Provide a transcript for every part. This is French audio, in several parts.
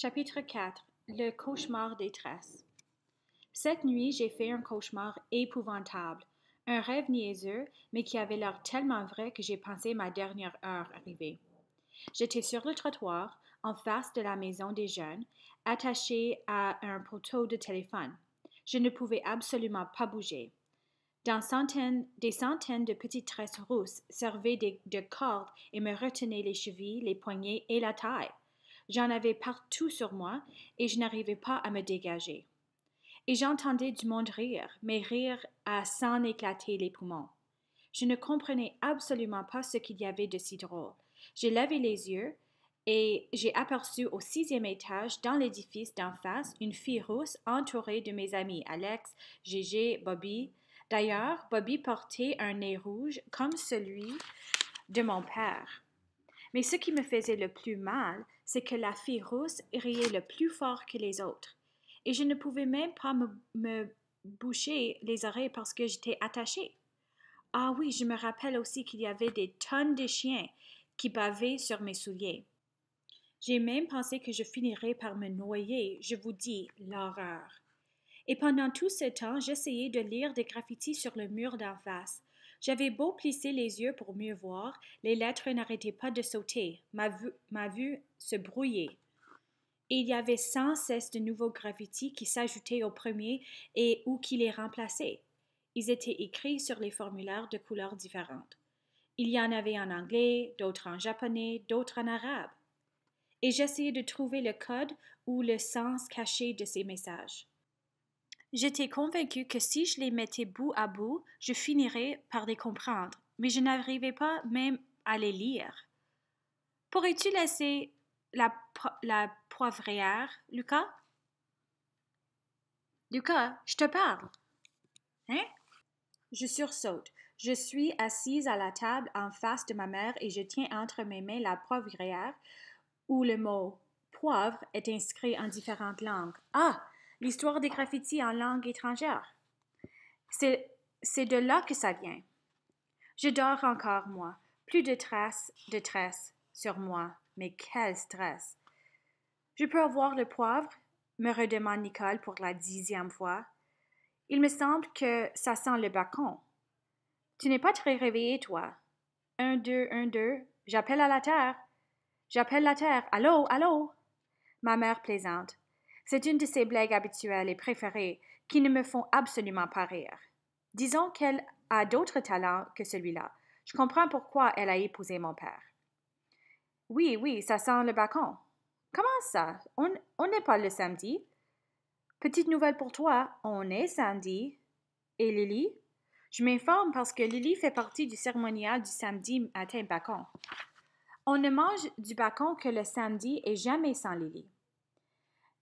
Chapitre 4. Le cauchemar des tresses. Cette nuit, j'ai fait un cauchemar épouvantable, un rêve niaiseux, mais qui avait l'air tellement vrai que j'ai pensé ma dernière heure arrivée. J'étais sur le trottoir, en face de la maison des jeunes, attachée à un poteau de téléphone. Je ne pouvais absolument pas bouger. Des centaines de petites tresses rousses servaient de cordes et me retenaient les chevilles, les poignets et la taille. J'en avais partout sur moi et je n'arrivais pas à me dégager. Et j'entendais du monde rire, mais rire à s'en éclater les poumons. Je ne comprenais absolument pas ce qu'il y avait de si drôle. J'ai levé les yeux et j'ai aperçu au 6e étage, dans l'édifice d'en face, une fille rousse entourée de mes amis Alex, Gégé, Bobby. D'ailleurs, Bobby portait un nez rouge comme celui de mon père. Mais ce qui me faisait le plus mal, c'est que la fille rousse riait le plus fort que les autres. Et je ne pouvais même pas me boucher les oreilles parce que j'étais attachée. Ah oui, je me rappelle aussi qu'il y avait des tonnes de chiens qui bavaient sur mes souliers. J'ai même pensé que je finirais par me noyer, je vous dis, l'horreur. Et pendant tout ce temps, j'essayais de lire des graffitis sur le mur d'en face. J'avais beau plisser les yeux pour mieux voir, les lettres n'arrêtaient pas de sauter, ma vue se brouillait. Et il y avait sans cesse de nouveaux graffitis qui s'ajoutaient au premier et ou qui les remplaçaient. Ils étaient écrits sur les formulaires de couleurs différentes. Il y en avait en anglais, d'autres en japonais, d'autres en arabe. Et j'essayais de trouver le code ou le sens caché de ces messages. J'étais convaincue que si je les mettais bout à bout, je finirais par les comprendre, mais je n'arrivais pas même à les lire. Pourrais-tu laisser la poivrière, Lucas? Lucas, je te parle. Hein? Je sursaute. Je suis assise à la table en face de ma mère et je tiens entre mes mains la poivrière où le mot poivre est inscrit en différentes langues. Ah! L'histoire des graffitis en langue étrangère. C'est de là que ça vient. Je dors encore, moi. Plus de traces sur moi. Mais quel stress! Je peux avoir le poivre? Me redemande Nicole pour la 10e fois. Il me semble que ça sent le bacon. Tu n'es pas très réveillé, toi. 1, 2, 1, 2. J'appelle à la terre. J'appelle la terre. Allô, allô? Ma mère plaisante. C'est une de ses blagues habituelles et préférées qui ne me font absolument pas rire. Disons qu'elle a d'autres talents que celui-là. Je comprends pourquoi elle a épousé mon père. Oui, oui, ça sent le bacon. Comment ça? On n'est pas le samedi. Petite nouvelle pour toi, on est samedi. Et Lily? Je m'informe parce que Lily fait partie du cérémonial du samedi matin bacon. On ne mange du bacon que le samedi et jamais sans Lily.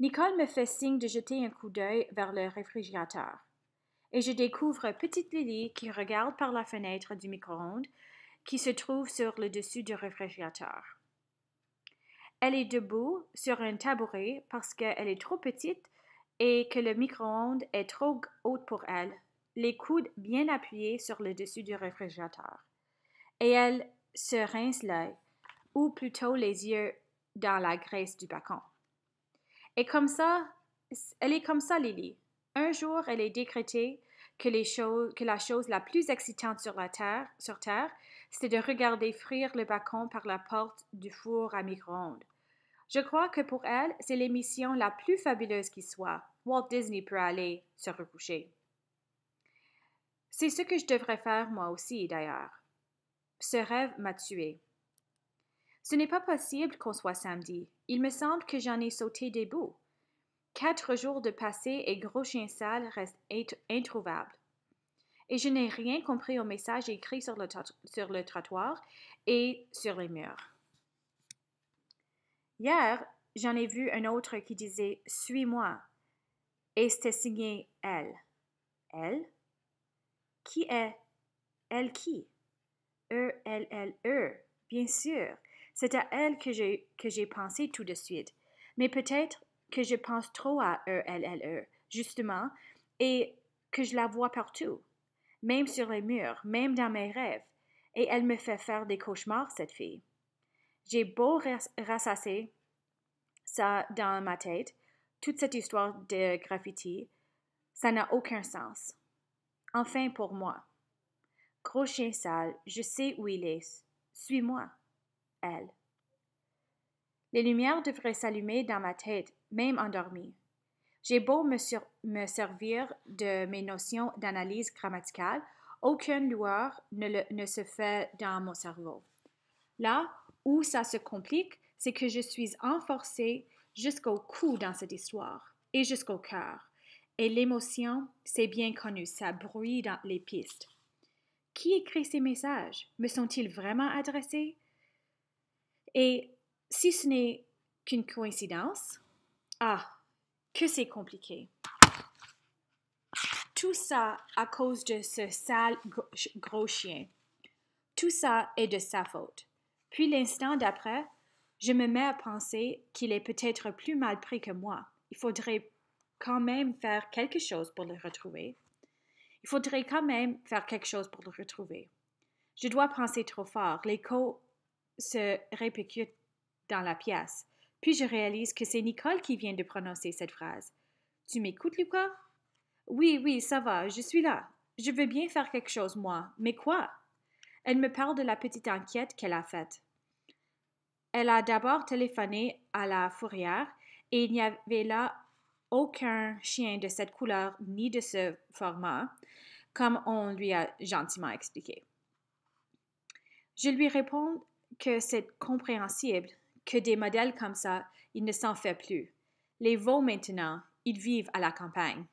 Nicole me fait signe de jeter un coup d'œil vers le réfrigérateur. Et je découvre petite Lily qui regarde par la fenêtre du micro-ondes qui se trouve sur le dessus du réfrigérateur. Elle est debout sur un tabouret parce qu'elle est trop petite et que le micro-ondes est trop haut pour elle, les coudes bien appuyés sur le dessus du réfrigérateur. Et elle se rince l'œil, ou plutôt les yeux, dans la graisse du bacon. Et comme ça, elle est comme ça, Lily. Un jour, elle est décrétée que la chose la plus excitante sur Terre, c'est de regarder frire le bacon par la porte du four à micro-ondes. Je crois que pour elle, c'est l'émission la plus fabuleuse qui soit. Walt Disney peut aller se recoucher. C'est ce que je devrais faire moi aussi, d'ailleurs. Ce rêve m'a tuée. Ce n'est pas possible qu'on soit samedi. Il me semble que j'en ai sauté des bouts. 4 jours de passé et Gros Chien Sale restent introuvables. Et je n'ai rien compris au message écrit sur le trottoir et sur les murs. Hier, j'en ai vu un autre qui disait « Suis-moi » et c'était signé « Elle ». Elle? Qui est? Elle qui? E-L-L-E, bien sûr. C'est à elle que j'ai pensé tout de suite. Mais peut-être que je pense trop à E-L-L-E, justement, et que je la vois partout, même sur les murs, même dans mes rêves. Et elle me fait faire des cauchemars, cette fille. J'ai beau rassasser, ça dans ma tête, toute cette histoire de graffiti, ça n'a aucun sens. Enfin pour moi. Gros chien sale, je sais où il est. Suis-moi. Elle. Les lumières devraient s'allumer dans ma tête, même endormie. J'ai beau me servir de mes notions d'analyse grammaticale, aucune lueur ne se fait dans mon cerveau. Là où ça se complique, c'est que je suis enforcée jusqu'au cou dans cette histoire et jusqu'au cœur. Et l'émotion, c'est bien connu, ça bruit dans les pistes. Qui écrit ces messages? Me sont-ils vraiment adressés? Et si ce n'est qu'une coïncidence? Ah, que c'est compliqué. Tout ça à cause de ce sale gros chien. Tout ça est de sa faute. Puis l'instant d'après, je me mets à penser qu'il est peut-être plus mal pris que moi. Il faudrait quand même faire quelque chose pour le retrouver. Il faudrait quand même faire quelque chose pour le retrouver. Je dois penser trop fort. L'écho se répercute dans la pièce. Puis je réalise que c'est Nicole qui vient de prononcer cette phrase. Tu m'écoutes, Lucas? Oui, ça va, je suis là. Je veux bien faire quelque chose, moi. Mais quoi? Elle me parle de la petite enquête qu'elle a faite. Elle a d'abord téléphoné à la fourrière et il n'y avait là aucun chien de cette couleur ni de ce format, comme on lui a gentiment expliqué. Je lui réponds que c'est compréhensible, que des modèles comme ça, il ne s'en fait plus. Les veaux maintenant, ils vivent à la campagne.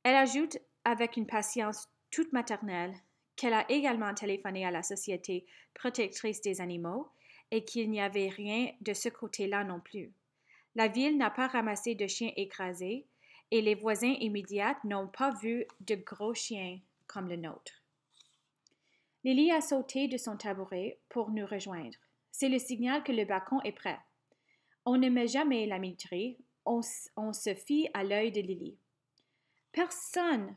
Elle ajoute avec une patience toute maternelle qu'elle a également téléphoné à la Société protectrice des animaux et qu'il n'y avait rien de ce côté-là non plus. La ville n'a pas ramassé de chiens écrasés et les voisins immédiats n'ont pas vu de gros chiens comme le nôtre. Lily a sauté de son tabouret pour nous rejoindre. C'est le signal que le balcon est prêt. On ne met jamais la militerie, on se fie à l'œil de Lily. Personne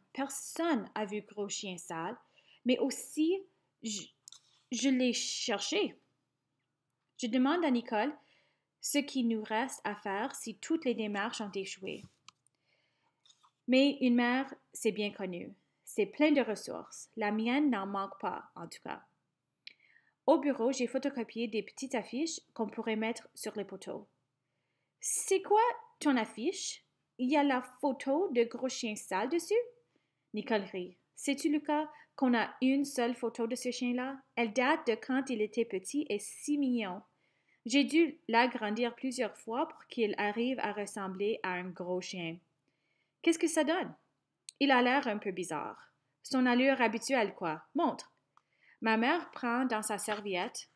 a vu Gros Chien Sale, mais aussi, je l'ai cherché. Je demande à Nicole ce qu'il nous reste à faire si toutes les démarches ont échoué. Mais une mère, c'est bien connu. C'est plein de ressources. La mienne n'en manque pas, en tout cas. Au bureau, j'ai photocopié des petites affiches qu'on pourrait mettre sur les poteaux. C'est quoi ton affiche? Il y a la photo de Gros Chien Sale dessus? Nicole rit. Sais-tu, Lucas, qu'on a une seule photo de ce chien-là? Elle date de quand il était petit et si mignon. J'ai dû l'agrandir plusieurs fois pour qu'il arrive à ressembler à un gros chien. Qu'est-ce que ça donne? Il a l'air un peu bizarre. Son allure habituelle, quoi. Montre. Ma mère prend dans sa serviette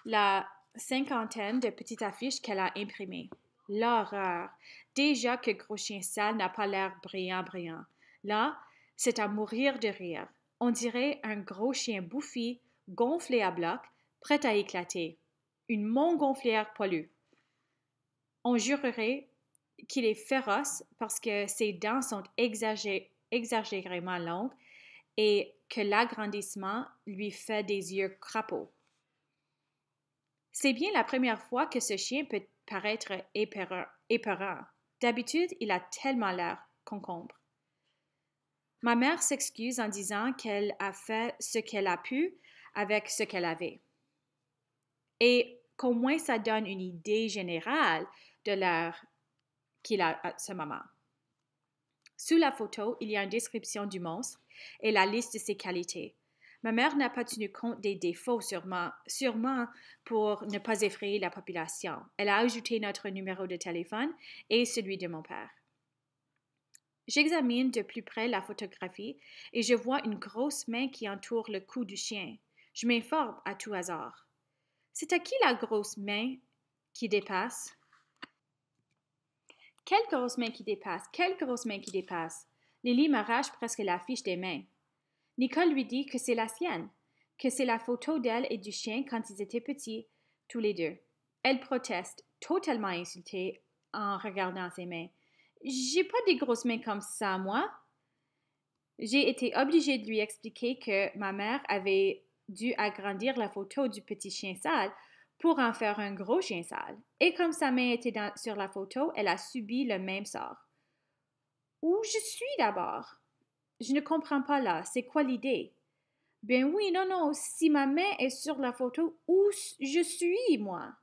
la cinquantaine de petites affiches qu'elle a imprimées. L'horreur! Déjà que Gros Chien Sale n'a pas l'air brillant. Là, c'est à mourir de rire. On dirait un gros chien bouffi, gonflé à bloc, prêt à éclater. Une montgolfière poilue. On jurerait qu'il est féroce parce que ses dents sont exagérément longues et que l'agrandissement lui fait des yeux crapauds. C'est bien la première fois que ce chien peut paraître épeurant. D'habitude, il a tellement l'air concombre. Ma mère s'excuse en disant qu'elle a fait ce qu'elle a pu avec ce qu'elle avait. Et qu'au moins ça donne une idée générale de l'air qu'il a à ce moment. Sous la photo, il y a une description du monstre et la liste de ses qualités. Ma mère n'a pas tenu compte des défauts sûrement pour ne pas effrayer la population. Elle a ajouté notre numéro de téléphone et celui de mon père. J'examine de plus près la photographie et je vois une grosse main qui entoure le cou du chien. Je m'informe à tout hasard. C'est à qui la grosse main qui dépasse? Quelle grosse main qui dépasse? Lily m'arrache presque la fiche des mains. Nicole lui dit que c'est la sienne, que c'est la photo d'elle et du chien quand ils étaient petits, tous les deux. Elle proteste, totalement insultée en regardant ses mains. J'ai pas des grosses mains comme ça, moi. J'ai été obligée de lui expliquer que ma mère avait dû agrandir la photo du petit chien sale pour en faire un gros chien sale. Et comme sa main était sur la photo, elle a subi le même sort. Où je suis d'abord? Je ne comprends pas là. C'est quoi l'idée? Ben oui, non, non, si ma main est sur la photo, où je suis, moi?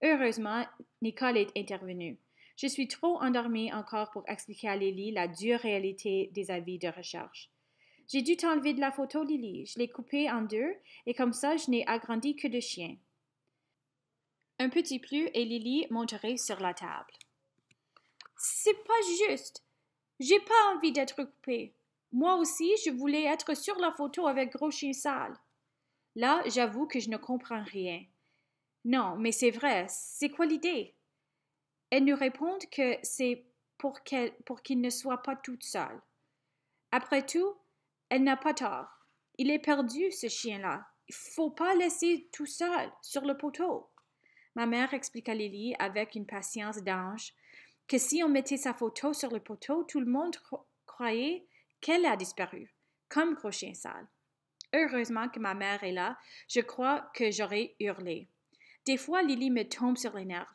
Heureusement, Nicole est intervenue. Je suis trop endormie encore pour expliquer à Lily la dure réalité des avis de recherche. J'ai dû t'enlever de la photo, Lily. Je l'ai coupée en deux et comme ça, je n'ai agrandi que de chien. Un petit plus et Lily monterait sur la table. C'est pas juste. J'ai pas envie d'être coupée. Moi aussi, je voulais être sur la photo avec gros chien sale. Là, j'avoue que je ne comprends rien. Non, mais c'est vrai, c'est quoi l'idée? Elle nous répond que c'est pour qu'il ne soit pas toute seule. Après tout, elle n'a pas tort. Il est perdu, ce chien-là. Il faut pas laisser tout seul sur le poteau. Ma mère explique à Lily avec une patience d'ange que si on mettait sa photo sur le poteau, tout le monde croyait qu'elle a disparu, comme gros chien sale. Heureusement que ma mère est là, je crois que j'aurais hurlé. Des fois, Lily me tombe sur les nerfs.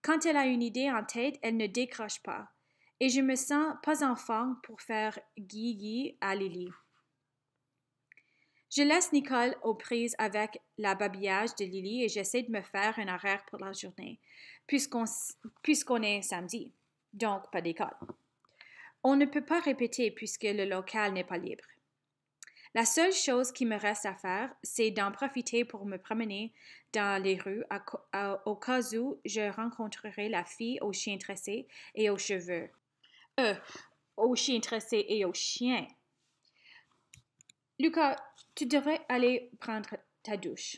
Quand elle a une idée en tête, elle ne décroche pas. Et je me sens pas enfant pour faire guigui à Lily. Je laisse Nicole aux prises avec l'habillage de Lily et j'essaie de me faire un horaire pour la journée, puisqu'on est samedi, donc pas d'école. On ne peut pas répéter puisque le local n'est pas libre. La seule chose qui me reste à faire, c'est d'en profiter pour me promener dans les rues au cas où je rencontrerai la fille aux chiens tressés et aux cheveux. Aux chiens tressés et aux chiens. Lucas, tu devrais aller prendre ta douche.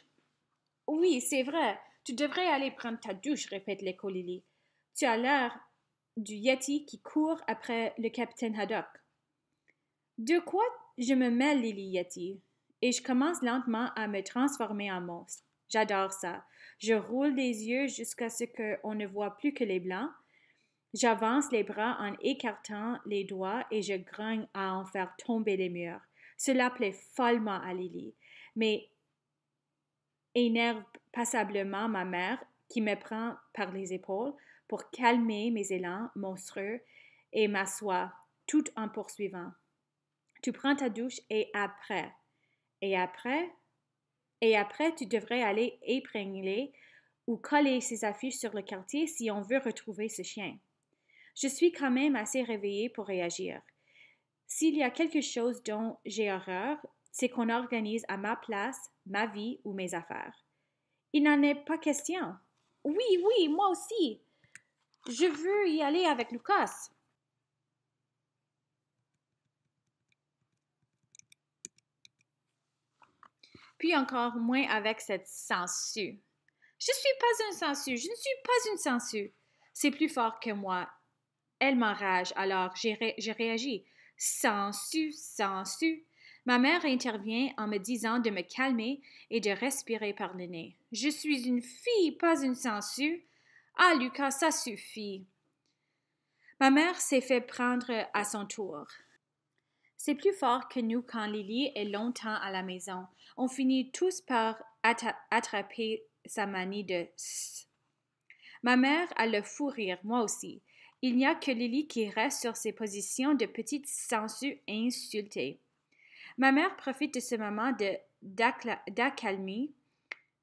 Oui, c'est vrai. Tu devrais aller prendre ta douche, répète l'écho Lily. Tu as l'air du Yeti qui court après le capitaine Haddock. De quoi je me mêle, Lily Yeti, et je commence lentement à me transformer en monstre. J'adore ça. Je roule des yeux jusqu'à ce qu'on ne voit plus que les blancs. J'avance les bras en écartant les doigts et je grogne à en faire tomber les murs. Cela plaît follement à Lily, mais énerve passablement ma mère qui me prend par les épaules pour calmer mes élans monstrueux et m'assoit tout en poursuivant. Tu prends ta douche et après, tu devrais aller épingler ou coller ces affiches sur le quartier si on veut retrouver ce chien. Je suis quand même assez réveillée pour réagir. S'il y a quelque chose dont j'ai horreur, c'est qu'on organise à ma place ma vie ou mes affaires. Il n'en est pas question. Oui, oui, moi aussi. Je veux y aller avec Lucas. Puis encore moins avec cette sangsue. Je ne suis pas une sangsue, je ne suis pas une sangsue. C'est plus fort que moi. Elle m'enrage, alors je réagis. Sangsue, sangsue. Ma mère intervient en me disant de me calmer et de respirer par le nez. Je suis une fille, pas une sangsue. Ah, Lucas, ça suffit. Ma mère s'est fait prendre à son tour. C'est plus fort que nous quand Lily est longtemps à la maison. On finit tous par attraper sa manie de s. Ma mère a le fou rire, moi aussi. Il n'y a que Lily qui reste sur ses positions de petite sangsue insultée. Ma mère profite de ce moment d'accalmie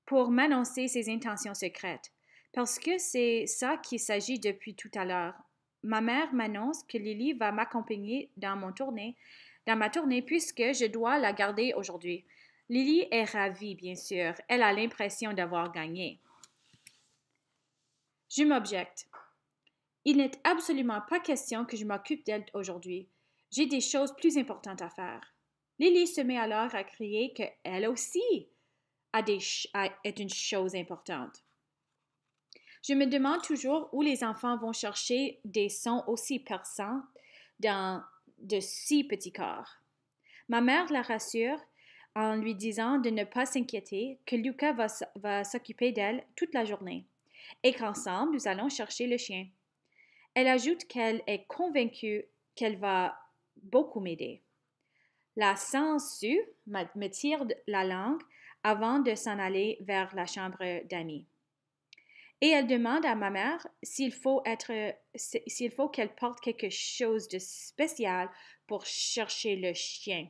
pour m'annoncer ses intentions secrètes, parce que c'est ça qu'il s'agit depuis tout à l'heure. Ma mère m'annonce que Lily va m'accompagner dans ma tournée puisque je dois la garder aujourd'hui. Lily est ravie, bien sûr. Elle a l'impression d'avoir gagné. Je m'objecte. Il n'est absolument pas question que je m'occupe d'elle aujourd'hui. J'ai des choses plus importantes à faire. Lily se met alors à crier qu'elle aussi est une chose importante. Je me demande toujours où les enfants vont chercher des sons aussi perçants dans de si petits corps. Ma mère la rassure en lui disant de ne pas s'inquiéter, que Lucas va s'occuper d'elle toute la journée et qu'ensemble nous allons chercher le chien. Elle ajoute qu'elle est convaincue qu'elle va beaucoup m'aider. La sangsue me tire la langue avant de s'en aller vers la chambre d'amis. Et elle demande à ma mère s'il faut qu'elle porte quelque chose de spécial pour chercher le chien.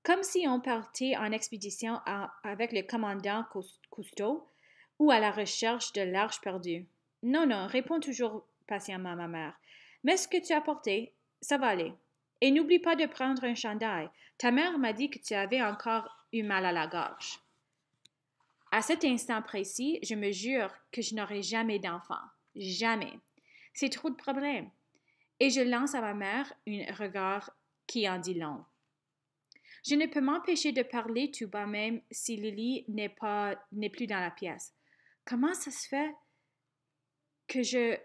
Comme si on partait en expédition avec le commandant Cousteau ou à la recherche de l'arche perdue. Non, non, répond toujours patiemment ma mère. Mais ce que tu as porté, ça va aller. Et n'oublie pas de prendre un chandail. Ta mère m'a dit que tu avais encore eu mal à la gorge. À cet instant précis, je me jure que je n'aurai jamais d'enfant. Jamais. C'est trop de problèmes. Et je lance à ma mère un regard qui en dit long. Je ne peux m'empêcher de parler tout bas même si Lily n'est plus dans la pièce. Comment ça se fait que je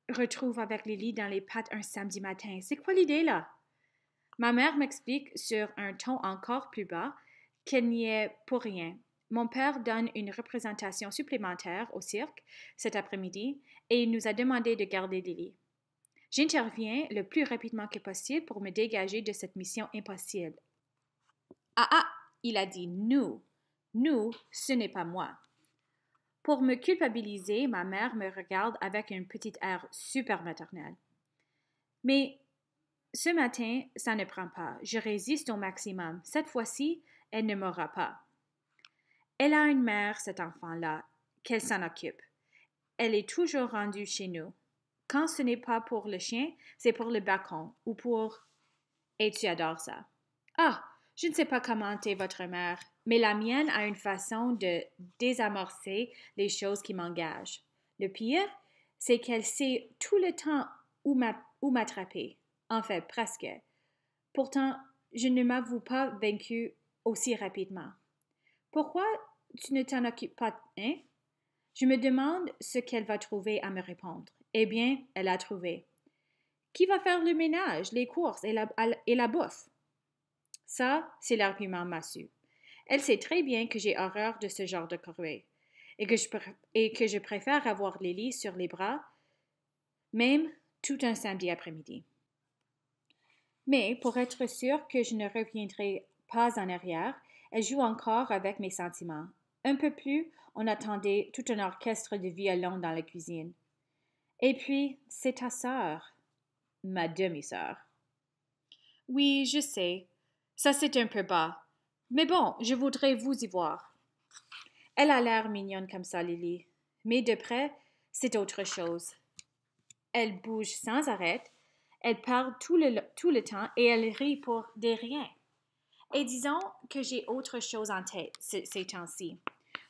retrouve avec Lily dans les pattes un samedi matin? C'est quoi l'idée là? Ma mère m'explique sur un ton encore plus bas qu'elle n'y est pour rien. Mon père donne une représentation supplémentaire au cirque cet après-midi et il nous a demandé de garder Lily. J'interviens le plus rapidement que possible pour me dégager de cette mission impossible. Ah ah, il a dit nous. Nous, ce n'est pas moi. Pour me culpabiliser, ma mère me regarde avec un petit air super maternel. Mais ce matin, ça ne prend pas. Je résiste au maximum. Cette fois-ci, elle ne m'aura pas. Elle a une mère, cet enfant-là, qu'elle s'en occupe. Elle est toujours rendue chez nous. Quand ce n'est pas pour le chien, c'est pour le bacon ou pour... Et tu adores ça. Ah, je ne sais pas comment est votre mère, mais la mienne a une façon de désamorcer les choses qui m'engagent. Le pire, c'est qu'elle sait tout le temps où m'attraper. En fait, presque. Pourtant, je ne m'avoue pas vaincue aussi rapidement. Pourquoi tu ne t'en occupes pas, hein? Je me demande ce qu'elle va trouver à me répondre. Eh bien, elle a trouvé. Qui va faire le ménage, les courses et la bouffe? Ça, c'est l'argument massu. Elle sait très bien que j'ai horreur de ce genre de corvée et que je préfère avoir Lily sur les bras, même tout un samedi après-midi. Mais pour être sûre que je ne reviendrai pas en arrière, elle joue encore avec mes sentiments. Un peu plus, on attendait tout un orchestre de violons dans la cuisine. Et puis, c'est ta sœur, ma demi-sœur. Oui, je sais, ça c'est un peu bas. Mais bon, je voudrais vous y voir. Elle a l'air mignonne comme ça, Lily. Mais de près, c'est autre chose. Elle bouge sans arrêt, elle parle tout le temps et elle rit pour des riens. Et disons que j'ai autre chose en tête ces temps-ci.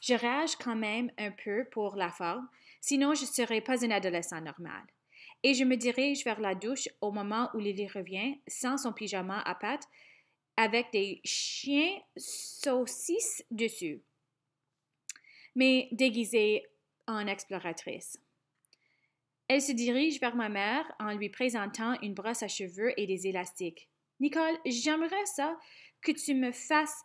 Je rage quand même un peu pour la forme, sinon je ne serais pas un adolescent normal. Et je me dirige vers la douche au moment où Lily revient, sans son pyjama à pattes, avec des chiens saucisses dessus, mais déguisée en exploratrice. Elle se dirige vers ma mère en lui présentant une brosse à cheveux et des élastiques. Nicole, j'aimerais ça que tu me fasses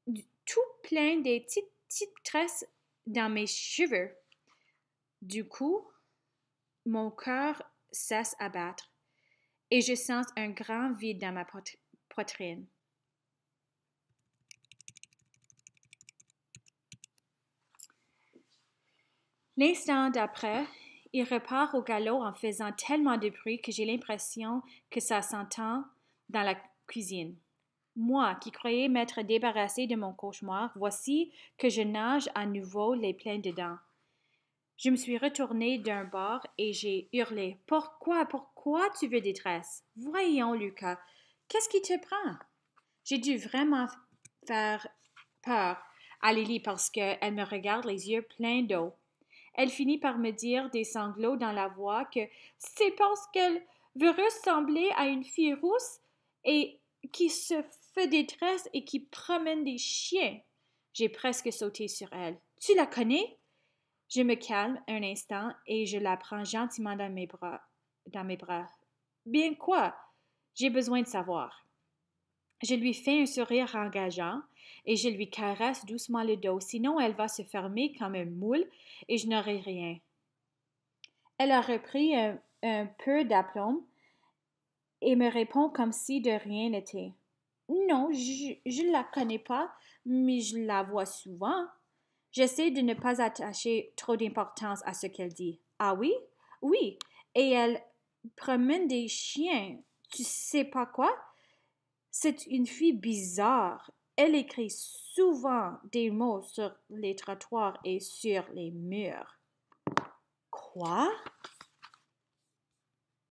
tout plein des petites tresses dans mes cheveux. Du coup, mon cœur cesse à battre et je sens un grand vide dans ma poitrine. L'instant d'après, il repart au galop en faisant tellement de bruit que j'ai l'impression que ça s'entend dans la cuisine. Moi, qui croyais m'être débarrassée de mon cauchemar, voici que je nage à nouveau les pleins dedans. Je me suis retournée d'un bord et j'ai hurlé. Pourquoi tu veux des tresses? Voyons, Lucas, qu'est-ce qui te prend? J'ai dû vraiment faire peur à Lily parce qu'elle me regarde les yeux pleins d'eau. Elle finit par me dire des sanglots dans la voix que c'est parce qu'elle veut ressembler à une fille rousse et qui se fait des tresses et qui promène des chiens. J'ai presque sauté sur elle. Tu la connais? Je me calme un instant et je la prends gentiment dans mes bras. Bien quoi? J'ai besoin de savoir. Je lui fais un sourire engageant et je lui caresse doucement le dos, sinon elle va se fermer comme un moule et je n'aurai rien. Elle a repris un peu d'aplomb et me répond comme si de rien n'était. Non, je ne la connais pas, mais je la vois souvent. J'essaie de ne pas attacher trop d'importance à ce qu'elle dit. Ah oui? Oui. Et elle promène des chiens. Tu sais pas quoi? C'est une fille bizarre. Elle écrit souvent des mots sur les trottoirs et sur les murs. Quoi?